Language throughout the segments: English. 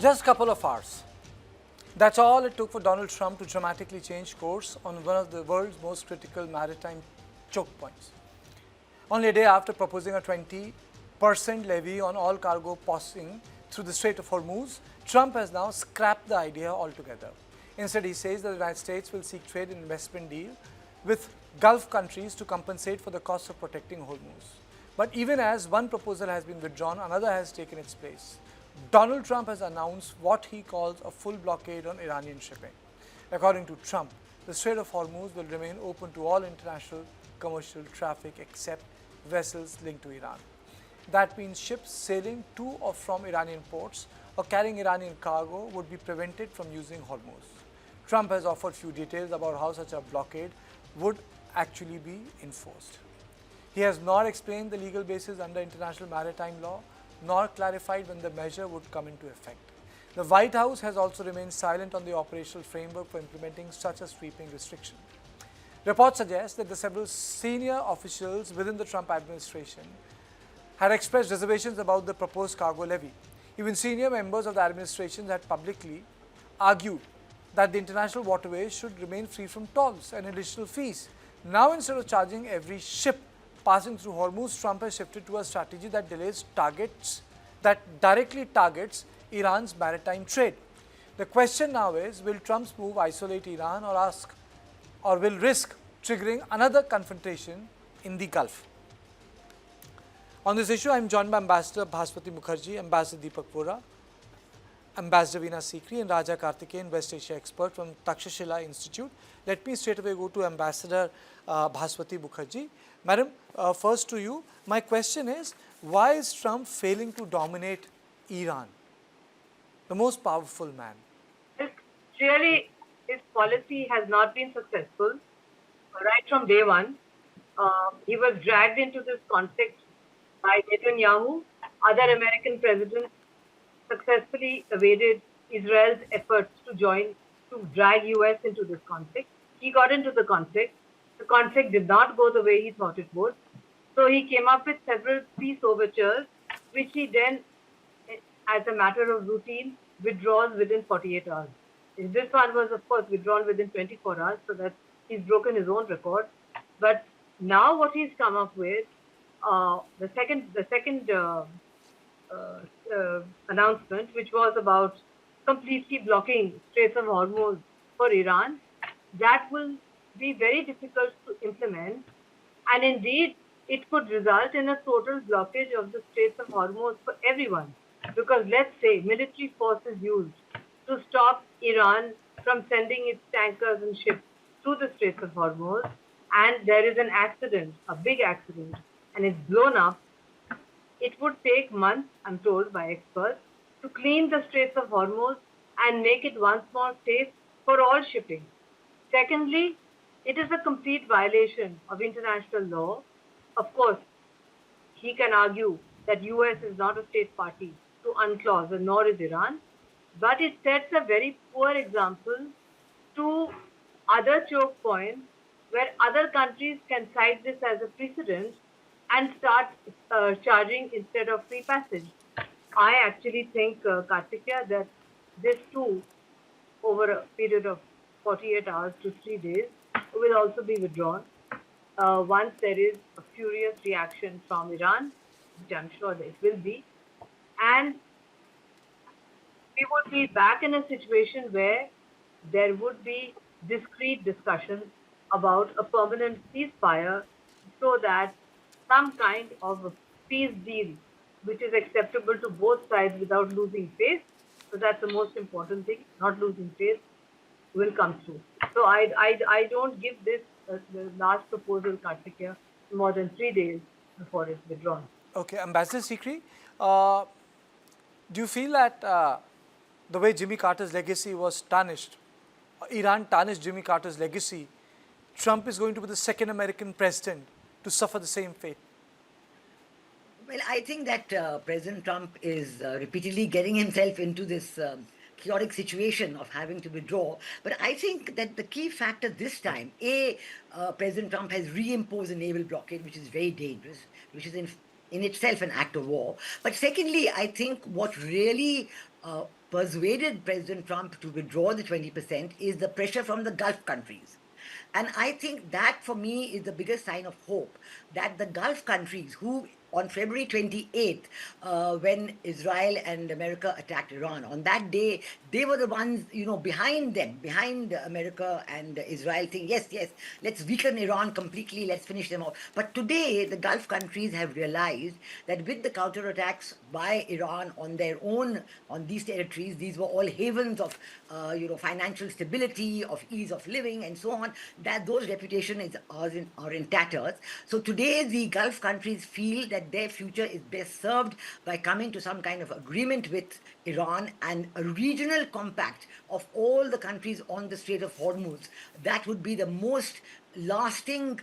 Just a couple of hours. That's all it took for Donald Trump to dramatically change course on one of the world's most critical maritime choke points. Only a day after proposing a 20% levy on all cargo passing through the Strait of Hormuz, Trump has now scrapped the idea altogether. Instead, he says that the United States will seek trade and investment deal with Gulf countries to compensate for the cost of protecting Hormuz. But even as one proposal has been withdrawn, another has taken its place. Donald Trump has announced what he calls a full blockade on Iranian shipping. According to Trump, the Strait of Hormuz will remain open to all international commercial traffic except vessels linked to Iran. That means ships sailing to or from Iranian ports or carrying Iranian cargo would be prevented from using Hormuz. Trump has offered few details about how such a blockade would actually be enforced. He has not explained the legal basis under international maritime law, nor clarified when the measure would come into effect. The White House has also remained silent on the operational framework for implementing such a sweeping restriction. Reports suggest that the several senior officials within the Trump administration had expressed reservations about the proposed cargo levy. Even senior members of the administration had publicly argued that the international waterways should remain free from tolls and additional fees. Now, instead of charging every ship passing through Hormuz, Trump has shifted to a strategy that directly targets Iran's maritime trade. The question now is, will Trump's move isolate Iran or will risk triggering another confrontation in the Gulf? On this issue, I am joined by Ambassador Bhaswati Mukherjee, Ambassador Deepak Vora, Ambassador Veena Sikri and Raja Karthikeyan, West Asia expert from Takshashila Institute. Let me straight away go to Ambassador Bhaswati Mukherjee. Madam, first to you, my question is, why is Trump failing to dominate Iran, the most powerful man? Really, his policy has not been successful. Right from day one, he was dragged into this conflict by Netanyahu. Other American presidents successfully evaded Israel's efforts to drag US into this conflict. He got into the conflict. The conflict did not go the way he thought it would. So he came up with several peace overtures, which he then, as a matter of routine, withdraws within 48 hours. This one was, of course, withdrawn within 24 hours, so that he's broken his own record. But now what he's come up with, the second announcement, which was about completely blocking Strait of Hormuz for Iran, that will be very difficult to implement, and indeed it could result in a total blockage of the Strait of Hormuz for everyone, because let's say military force is used to stop Iran from sending its tankers and ships through the Strait of Hormuz, and there is an accident, a big accident, and it's blown up. It would take months, I'm told by experts, to clean the Straits of Hormuz and make it once more safe for all shipping. Secondly, it is a complete violation of international law. Of course, he can argue that US is not a state party to UNCLOS, and nor is Iran, but it sets a very poor example to other choke points where other countries can cite this as a precedent and start charging instead of free passage. I actually think, Kartikeya, that this too, over a period of 48 hours to 3 days, will also be withdrawn once there is a furious reaction from Iran, which I'm sure it will be. And we would be back in a situation where there would be discrete discussions about a permanent ceasefire, so that some kind of a peace deal which is acceptable to both sides without losing face. So that's the most important thing, not losing face, will come through. So I don't give this, the last proposal, Kartikeya, more than 3 days before it's withdrawn. Okay, Ambassador Sikri, do you feel that the way Jimmy Carter's legacy was tarnished, Iran tarnished Jimmy Carter's legacy, Trump is going to be the second American president to suffer the same fate? Well, I think that President Trump is repeatedly getting himself into this chaotic situation of having to withdraw. But I think that the key factor this time, President Trump has reimposed a naval blockade, which is very dangerous, which is in itself an act of war. But secondly, I think what really persuaded President Trump to withdraw the 20% is the pressure from the Gulf countries. And I think that for me is the biggest sign of hope, that the Gulf countries who on February 28th, when Israel and America attacked Iran, on that day, they were the ones, behind them, behind America and Israel, saying, yes, yes, let's weaken Iran completely, let's finish them off. But today, the Gulf countries have realized that with the counterattacks by Iran on their own, on these territories, these were all havens of, financial stability, of ease of living, and so on, that those reputations are in tatters. So today, the Gulf countries feel that their future is best served by coming to some kind of agreement with Iran and a regional compact of all the countries on the Strait of Hormuz. That would be the most lasting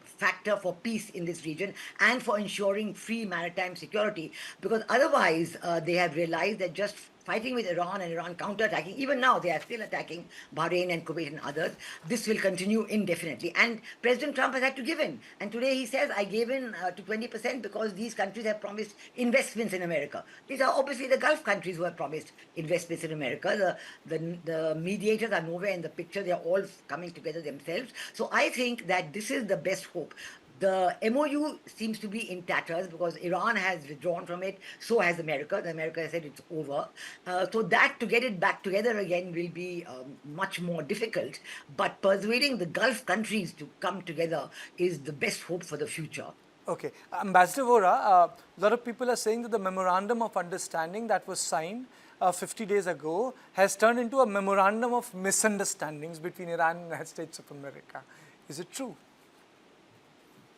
factor for peace in this region and for ensuring free maritime security. Because otherwise, they have realized that just fighting with Iran and Iran counterattacking, even now they are still attacking Bahrain and Kuwait and others, this will continue indefinitely. And President Trump has had to give in. And today he says, I gave in to 20% because these countries have promised investments in America. These are obviously the Gulf countries who have promised investments in America. The mediators are nowhere in the picture. They are all coming together themselves. So I think that this is the best hope. The MOU seems to be in tatters because Iran has withdrawn from it, so has America. America has said it's over. So that to get it back together again will be much more difficult. But persuading the Gulf countries to come together is the best hope for the future. Okay. Ambassador Vora, a lot of people are saying that the memorandum of understanding that was signed 50 days ago has turned into a memorandum of misunderstandings between Iran and the United States of America. Is it true?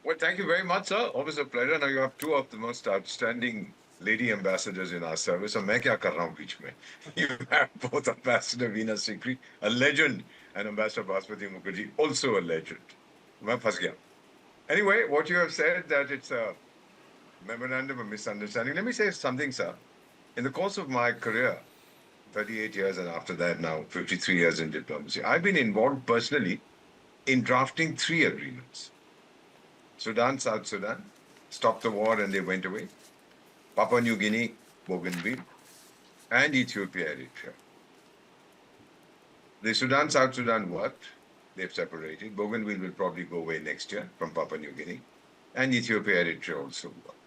Well, thank you very much, sir. Always a pleasure. Now you have two of the most outstanding lady ambassadors in our service. So मैं क्या कर रहा हूँ बीच में? You have both Ambassador Veena Sikri, a legend, and Ambassador Basmati Mukherjee, also a legend. मैं फंस गया. Anyway, what you have said that it's a memorandum of misunderstanding. Let me say something, sir. In the course of my career, 38 years and after that now 53 years in diplomacy, I've been involved personally in drafting 3 agreements. Sudan, South Sudan, stopped the war and they went away. Papua New Guinea, Bougainville, and Ethiopia, Eritrea. The Sudan, South Sudan worked. They've separated. Bougainville will probably go away next year from Papua New Guinea. And Ethiopia, Eritrea also worked.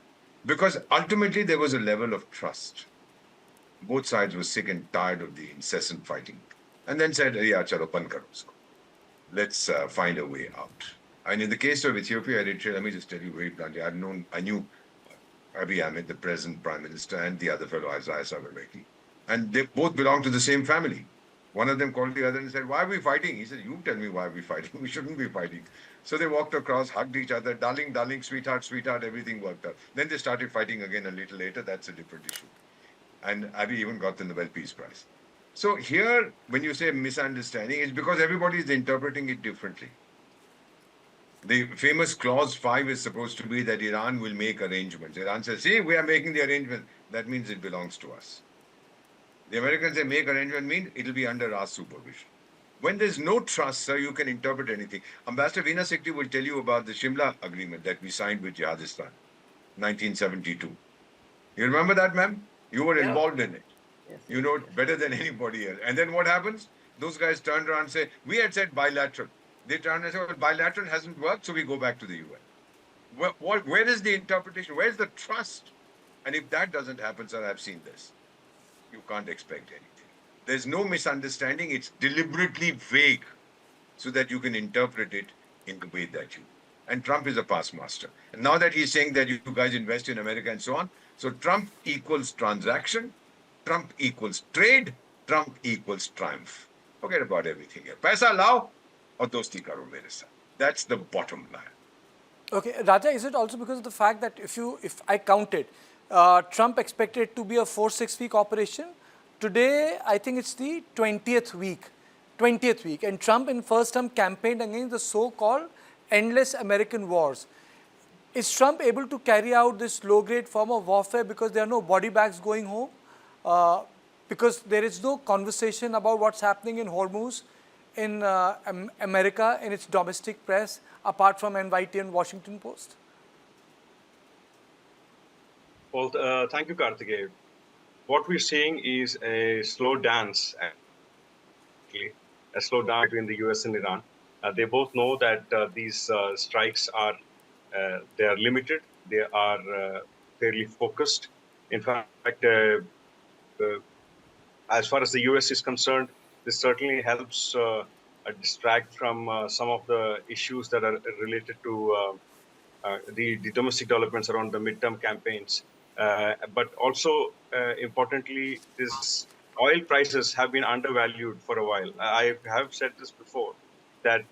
Because ultimately there was a level of trust. Both sides were sick and tired of the incessant fighting. And then said, yeah, chalo pan karo usko. Let's find a way out. And in the case of Ethiopia, Eritrea, let me just tell you very bluntly, I knew Abiy Ahmed, the present Prime Minister, and the other fellow, Isaias Afwerki. And they both belong to the same family. One of them called the other and said, why are we fighting? He said, you tell me why we're fighting. We shouldn't be fighting. So they walked across, hugged each other, darling, darling, sweetheart, sweetheart, everything worked out. Then they started fighting again a little later. That's a different issue. And Abiy even got the Nobel Peace Prize. So here, when you say misunderstanding, it's because everybody is interpreting it differently. The famous clause 5 is supposed to be that Iran will make arrangements. Iran says, see, we are making the arrangement. That means it belongs to us. The Americans say make arrangement means it will be under our supervision. When there's no trust, sir, you can interpret anything. Ambassador Veena Sikri will tell you about the Shimla agreement that we signed with Jihadistan, 1972. You remember that, ma'am? You were involved in it. Yes. You know it better than anybody else. And then what happens? Those guys turned around and say, we had said bilateral. They turned and said, well, bilateral hasn't worked, so we go back to the UN. Where is the interpretation? Where's the trust? And if that doesn't happen, sir, I've seen this. You can't expect anything. There's no misunderstanding. It's deliberately vague so that you can interpret it in the way that you. And Trump is a past master. And now that he's saying that you guys invest in America and so on, so Trump equals transaction, Trump equals trade, Trump equals triumph. Forget about everything here. Paisa lao aur dosti karo mere saath. That's the bottom line. Okay, Raja, is it also because of the fact that if I counted, Trump expected it to be a 4-6 week operation. Today, I think it's the 20th week, and Trump in first term campaigned against the so-called endless American wars. Is Trump able to carry out this low-grade form of warfare because there are no body bags going home? Because there is no conversation about what's happening in Hormuz in America in its domestic press, apart from NYT and Washington Post? Well, thank you, Karthikeya. what we're seeing is a slow dance, actually, a slow dance between the US and Iran. They both know that these strikes are they are limited, they are fairly focused. In fact, as far as the US is concerned, this certainly helps distract from some of the issues that are related to the domestic developments around the midterm campaigns. But also, importantly, this oil prices have been undervalued for a while. I have said this before that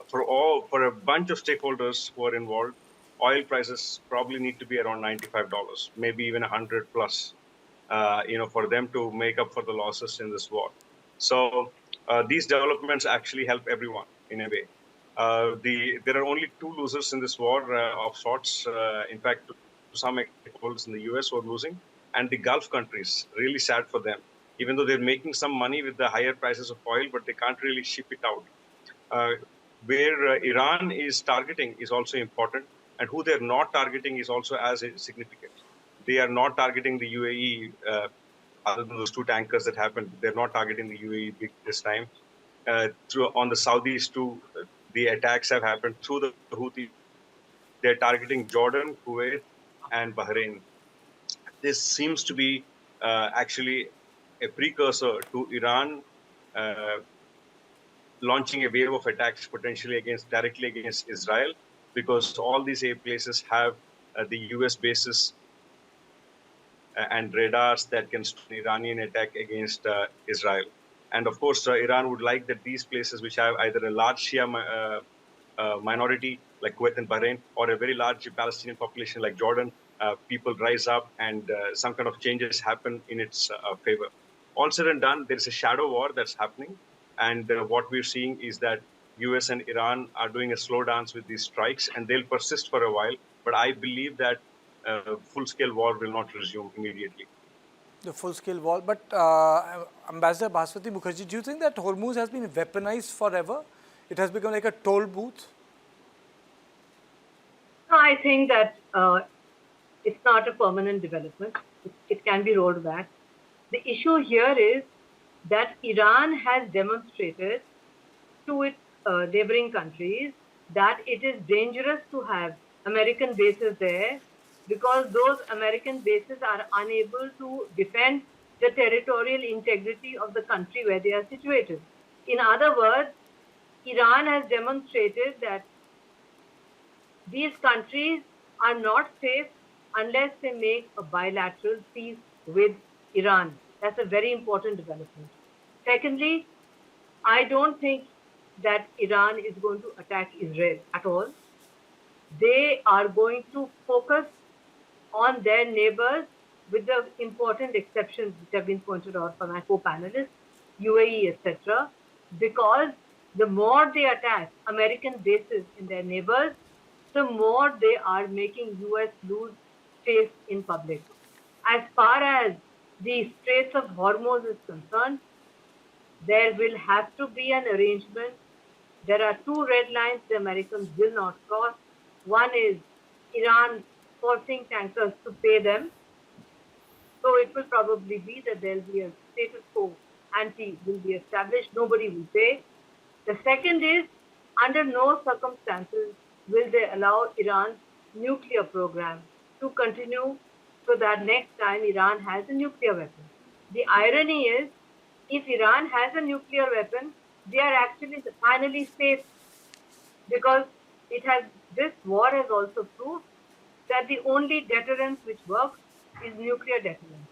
for a bunch of stakeholders who are involved, oil prices probably need to be around $95, maybe even 100 plus, for them to make up for the losses in this war. So these developments actually help everyone in a way. There are only two losers in this war of sorts. In fact, to some extent, in the US who are losing, and the Gulf countries. Really sad for them. Even though they're making some money with the higher prices of oil, but they can't really ship it out. Where Iran is targeting is also important, and who they're not targeting is also as significant. They are not targeting the UAE, other than those two tankers that happened. They're not targeting the UAE big this time. On the Saudis too, the attacks have happened through the Houthis. They're targeting Jordan, Kuwait, and Bahrain. This seems to be actually a precursor to Iran launching a wave of attacks potentially directly against Israel, because all these places have the US bases and radars that can stop an Iranian attack against Israel. And of course, Iran would like that these places, which have either a large Shia minority like Kuwait and Bahrain, or a very large Palestinian population like Jordan, people rise up and some kind of changes happen in its favor. All said and done, there is a shadow war that's happening. And what we're seeing is that US and Iran are doing a slow dance with these strikes, and they'll persist for a while. But I believe that full-scale war will not resume immediately. The full-scale war. But Ambassador Bhaswati Mukherjee, do you think that Hormuz has been weaponized forever? It has become like a toll booth? I think that it's not a permanent development. It can be rolled back. The issue here is that Iran has demonstrated to its neighboring countries that it is dangerous to have American bases there, because those American bases are unable to defend the territorial integrity of the country where they are situated. In other words, Iran has demonstrated that these countries are not safe unless they make a bilateral peace with Iran. That's a very important development. Secondly, I don't think that Iran is going to attack Israel at all. They are going to focus on their neighbors, with the important exceptions which have been pointed out by my co-panelists, UAE, etc., because the more they attack American bases in their neighbors, the more they are making US lose face in public. As far as the Straits of Hormuz is concerned, there will have to be an arrangement. There are two red lines the Americans will not cross. One is Iran forcing tankers to pay them. So it will probably be that there will be a status quo ante will be established. Nobody will pay. The second is, under no circumstances will they allow Iran's nuclear program to continue, so that next time Iran has a nuclear weapon. The irony is, if Iran has a nuclear weapon, they are actually finally safe, because this war has also proved that the only deterrence which works is nuclear deterrence.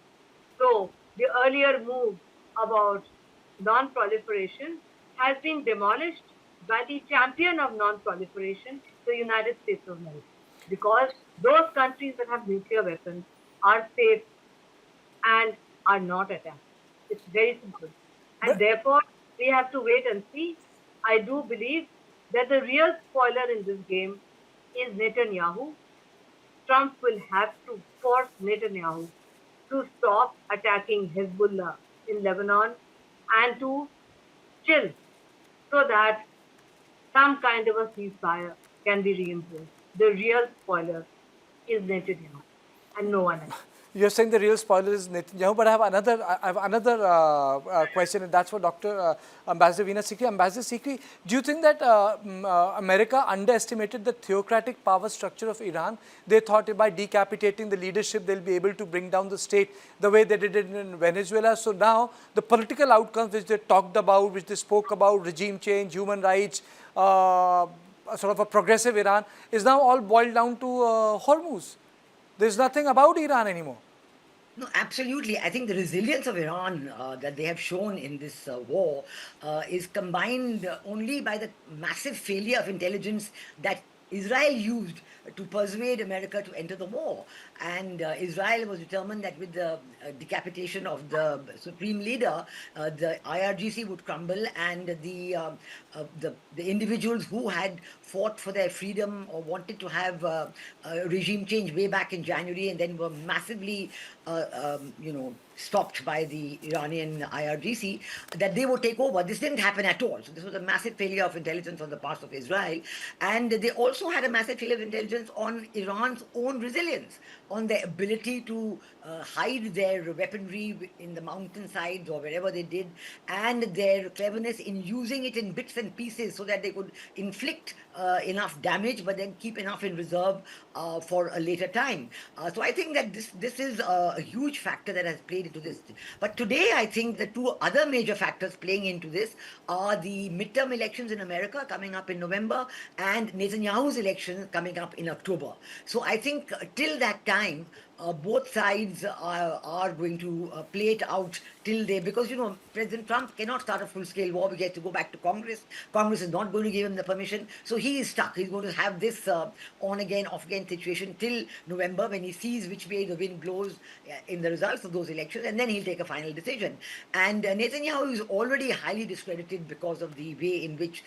So the earlier move about non-proliferation has been demolished by the champion of non-proliferation, the United States of America, because those countries that have nuclear weapons are safe and are not attacked. It's very simple. And therefore, we have to wait and see. I do believe that the real spoiler in this game is Netanyahu. Trump will have to force Netanyahu to stop attacking Hezbollah in Lebanon and to chill, so that some kind of a ceasefire can be reimposed. The real spoiler is Netanyahu and no one else. You're saying the real spoiler is Netanyahu, but I have another question, and that's for Dr. Ambassador Veena Sikri. Ambassador Sikri, do you think that America underestimated the theocratic power structure of Iran? They thought by decapitating the leadership, they'll be able to bring down the state the way they did it in Venezuela. So now the political outcomes which they talked about, which they spoke about, regime change, human rights, sort of a progressive Iran, is now all boiled down to Hormuz. There's nothing about Iran anymore. No, absolutely. I think the resilience of Iran that they have shown in this war is combined only by the massive failure of intelligence that Israel used to persuade America to enter the war. And Israel was determined that with the decapitation of the supreme leader, the IRGC would crumble, and the individuals who had fought for their freedom or wanted to have a regime change way back in January and then were massively, stopped by the Iranian IRGC, that they would take over. This didn't happen at all. So this was a massive failure of intelligence on the part of Israel. And they also had a massive failure of intelligence on Iran's own resilience, on their ability to hide their weaponry in the mountainsides or wherever they did, and their cleverness in using it in bits and pieces so that they could inflict enough damage but then keep enough in reserve for a later time. So I think that this is a huge factor that has played into this. But today I think the two other major factors playing into this are the midterm elections in America coming up in November and Netanyahu's elections coming up in October. So I think till that time, both sides are going to play it out till they, because President Trump cannot start a full-scale war. We have to go back to Congress. Congress is not going to give him the permission, so he is stuck. He's going to have this on-again, off-again situation till November, when he sees which way the wind blows in the results of those elections, and then he'll take a final decision. And Netanyahu is already highly discredited because of the way in which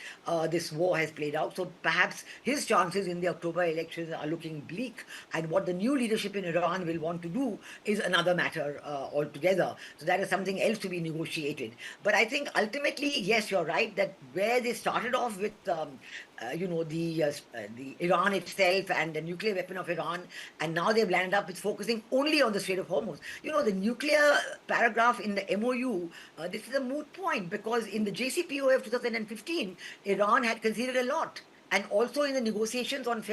this war has played out. So perhaps his chances in the October elections are looking bleak, and what the new leadership in Iran will want to do is another matter altogether. So that is something else to be negotiated. But I think ultimately, yes, you're right, that where they started off with the Iran itself and the nuclear weapon of Iran, and now they've landed up with focusing only on the Strait of Hormuz. The nuclear paragraph in the MOU, this is a moot point, because in the JCPOA of 2015, Iran had conceded a lot. And also in the negotiations on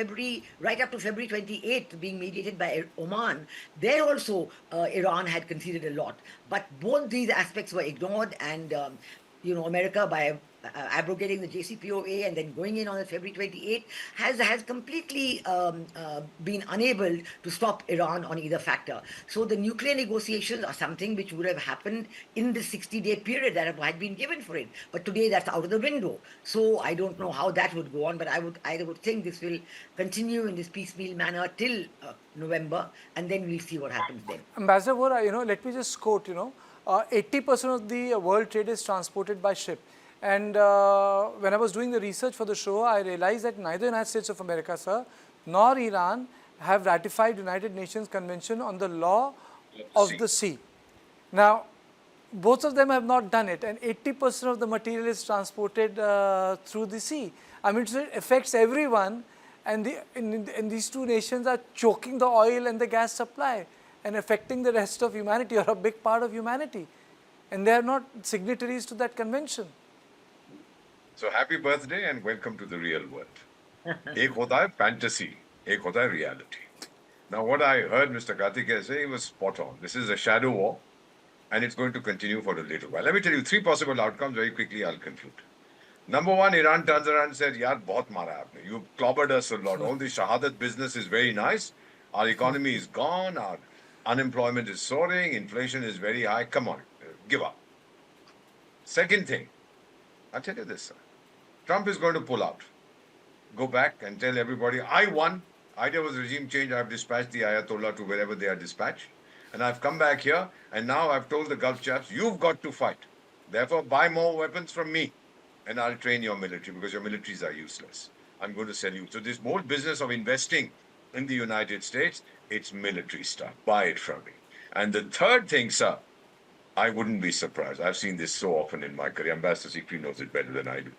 right up to February 28th, being mediated by Oman, there also Iran had conceded a lot. But both these aspects were ignored, and America, by abrogating the JCPOA and then going in on the February 28th, has completely been unable to stop Iran on either factor. So the nuclear negotiations are something which would have happened in the 60-day period that had been given for it. But today that's out of the window. So I don't know how that would go on, but I would think this will continue in this piecemeal manner till November, and then we'll see what happens then. Ambassador Vora, let me just quote, 80% of the world trade is transported by ship. And when I was doing the research for the show, I realized that neither United States of America, sir, nor Iran have ratified United Nations Convention on the Law of the Sea. Now, both of them have not done it, and 80% of the material is transported through the sea. I mean, so it affects everyone, and these two nations are choking the oil and the gas supply and affecting the rest of humanity, or a big part of humanity. And they are not signatories to that convention. So happy birthday and welcome to the real world. Ek hota hai fantasy, ek hota hai reality. Now what I heard Mr. Karthikeya say was spot on. This is a shadow war, and it's going to continue for a little while. Let me tell you three possible outcomes. Very quickly, I'll conclude. Number one, Iran turns around and says, yaar, bahut mara aapne. You clobbered us a lot. All this shahadat business is very nice. Our economy is gone. Our unemployment is soaring. Inflation is very high. Come on, give up. Second thing, I'll tell you this, sir. Trump is going to pull out. Go back and tell everybody, I won. Idea was regime change. I've dispatched the Ayatollah to wherever they are dispatched. And I've come back here, and now I've told the Gulf chaps, you've got to fight. Therefore, buy more weapons from me, and I'll train your military, because your militaries are useless. I'm going to sell you. So this whole business of investing in the United States, it's military stuff. Buy it from me. And the third thing, sir, I wouldn't be surprised. I've seen this so often in my career. Ambassador Sikri knows it better than I do.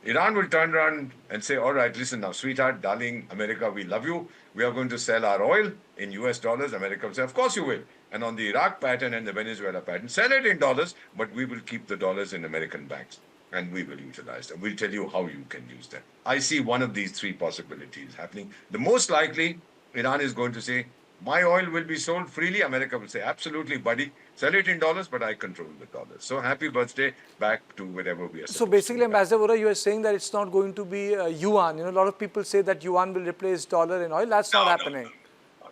Iran will turn around and say, all right, listen now, sweetheart, darling, America, we love you. We are going to sell our oil in US dollars. America will say, of course you will. And on the Iraq pattern and the Venezuela pattern, sell it in dollars, but we will keep the dollars in American banks and we will utilize them. We'll tell you how you can use them. I see one of these three possibilities happening. The most likely, Iran is going to say, my oil will be sold freely. America will say, absolutely, buddy. Sell it in dollars, but I control the dollars. So happy birthday back to wherever we are So supposed basically, to be. Ambassador Vora, you are saying that it's not going to be yuan. You know, a lot of people say that yuan will replace dollar and oil. That's not happening.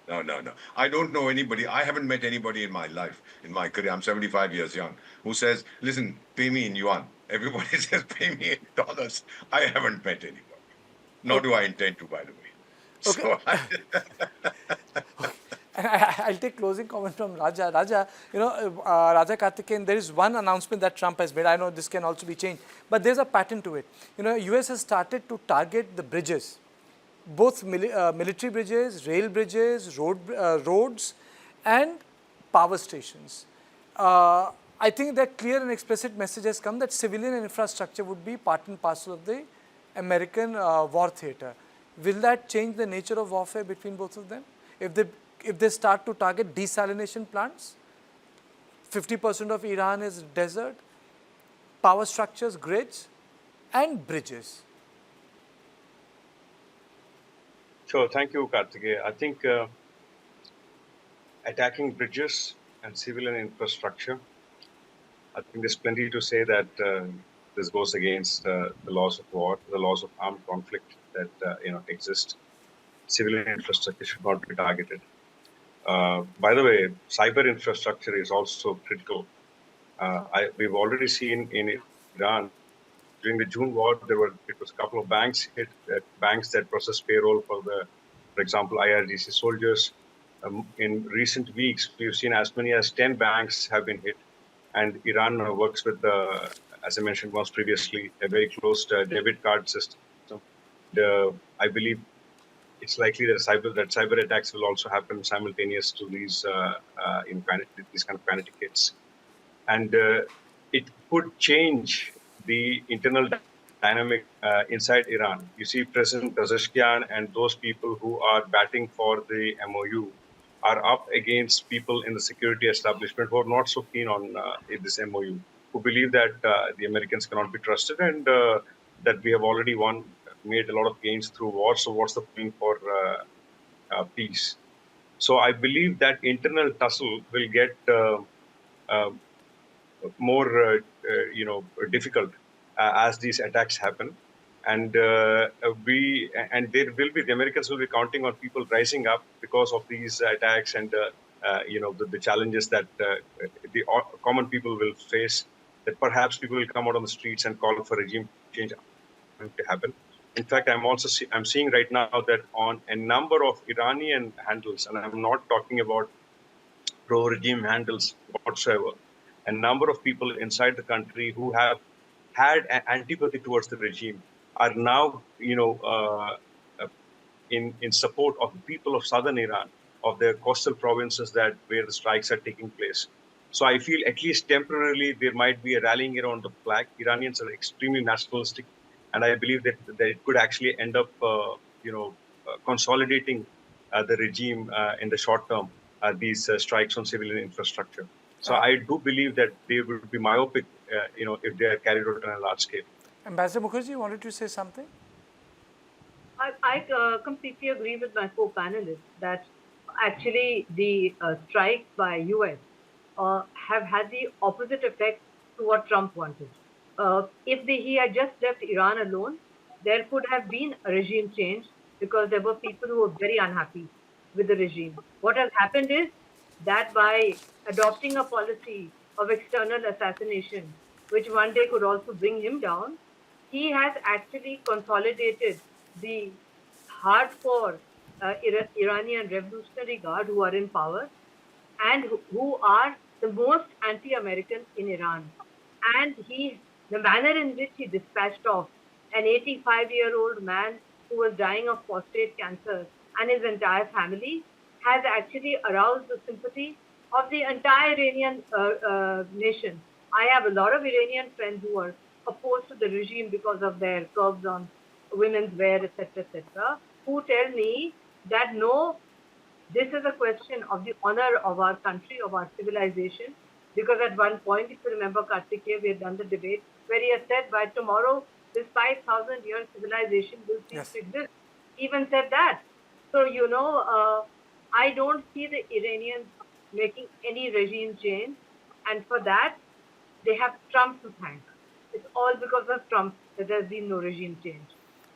No. I don't know anybody. I haven't met anybody in my life, in my career. I'm 75 years young, who says, listen, pay me in yuan. Everybody says, pay me in dollars. I haven't met anybody. Nor do I intend to, by the way. Okay. So I'll take closing comment from Raja. Raja, you know, Raja Karthikeyan, there is one announcement that Trump has made. I know this can also be changed, but there's a pattern to it. You know, US has started to target the bridges, both military bridges, rail bridges, roads, and power stations. I think that clear and explicit message has come that civilian infrastructure would be part and parcel of the American war theater. Will that change the nature of warfare between both of them? If they start to target desalination plants, 50% of Iran is desert, power structures, grids, and bridges. Sure, thank you, Karthikeya. I think attacking bridges and civilian infrastructure, I think there's plenty to say that this goes against the laws of war, the laws of armed conflict that exist. Civilian infrastructure should not be targeted. By the way, cyber infrastructure is also critical. We've already seen in Iran during the June war, it was a couple of banks hit, banks that process payroll for example, IRGC soldiers. In recent weeks, we've seen as many as 10 banks have been hit, and Iran works with as I mentioned once previously, a very close debit card system. I believe it's likely that cyber attacks will also happen simultaneous to these these kind of kinetic hits, and it could change the internal dynamic inside Iran. You see, President Pezeshkian and those people who are batting for the MOU are up against people in the security establishment who are not so keen on this MOU, who believe that the Americans cannot be trusted and that we have already made a lot of gains through war. So what's the point for peace? So I believe that internal tussle will get more, difficult as these attacks happen, and the Americans will be counting on people rising up because of these attacks and the challenges that the common people will face. That perhaps people will come out on the streets and call for regime change to happen. In fact, I'm seeing right now that on a number of Iranian handles, and I'm not talking about pro-regime handles whatsoever, a number of people inside the country who have had an antipathy towards the regime are now, in support of the people of southern Iran, of the coastal provinces where the strikes are taking place. So I feel at least temporarily there might be a rallying around the flag. Iranians are extremely nationalistic, and I believe that it could actually end up, consolidating the regime in the short term. These strikes on civilian infrastructure. So I do believe that they will be myopic, if they are carried out on a large scale. Ambassador Mukherjee, wanted to say something? I completely agree with my co-panelists that actually the strikes by US have had the opposite effect to what Trump wanted. If he had just left Iran alone, there could have been a regime change because there were people who were very unhappy with the regime. What has happened is that by adopting a policy of external assassination, which one day could also bring him down, he has actually consolidated the hardcore Iranian Revolutionary Guard who are in power and who are the most anti-American in Iran. And the manner in which he dispatched off an 85-year-old man who was dying of prostate cancer and his entire family has actually aroused the sympathy of the entire Iranian nation. I have a lot of Iranian friends who are opposed to the regime because of their curbs on women's wear, etc., who tell me that no, this is a question of the honor of our country, of our civilization. Because at one point, if you remember, Kartikeya, we had done the debate where he had said by tomorrow, this 5,000 year civilization will cease Yes. to exist. He even said that. So, I don't see the Iranians making any regime change. And for that, they have Trump to thank. It's all because of Trump that there's been no regime change.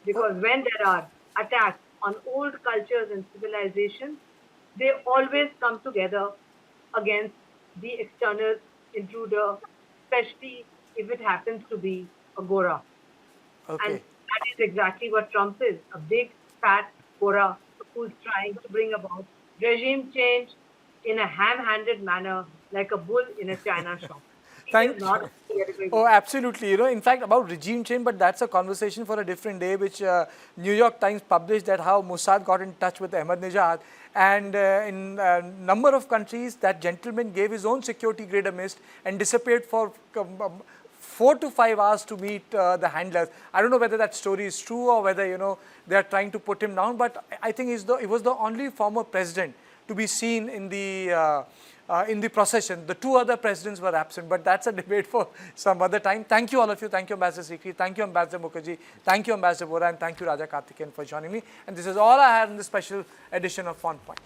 Because when there are attacks on old cultures and civilizations, they always come together against the external intruder, especially if it happens to be a Gora. And Okay. that is exactly what Trump is, a big, fat Gora who's trying to bring about regime change in a ham-handed manner, like a bull in a china shop. He Thank is not getting away Oh, with it. absolutely. In fact, about regime change, but that's a conversation for a different day, which New York Times published that how Mossad got in touch with Ahmadinejad. And in a number of countries, that gentleman gave his own security grade a mist and disappeared for 4 to 5 hours to meet the handlers. I don't know whether that story is true or whether, they are trying to put him down, but I think he was the only former president to be seen in the procession. The two other presidents were absent, but that's a debate for some other time. Thank you all of you. Thank you, Ambassador Sikri. Thank you, Ambassador Mukherjee. Thank you, Ambassador Bora, and thank you, Raja Karthikeyan, for joining me. And this is all I had in this special edition of On Point.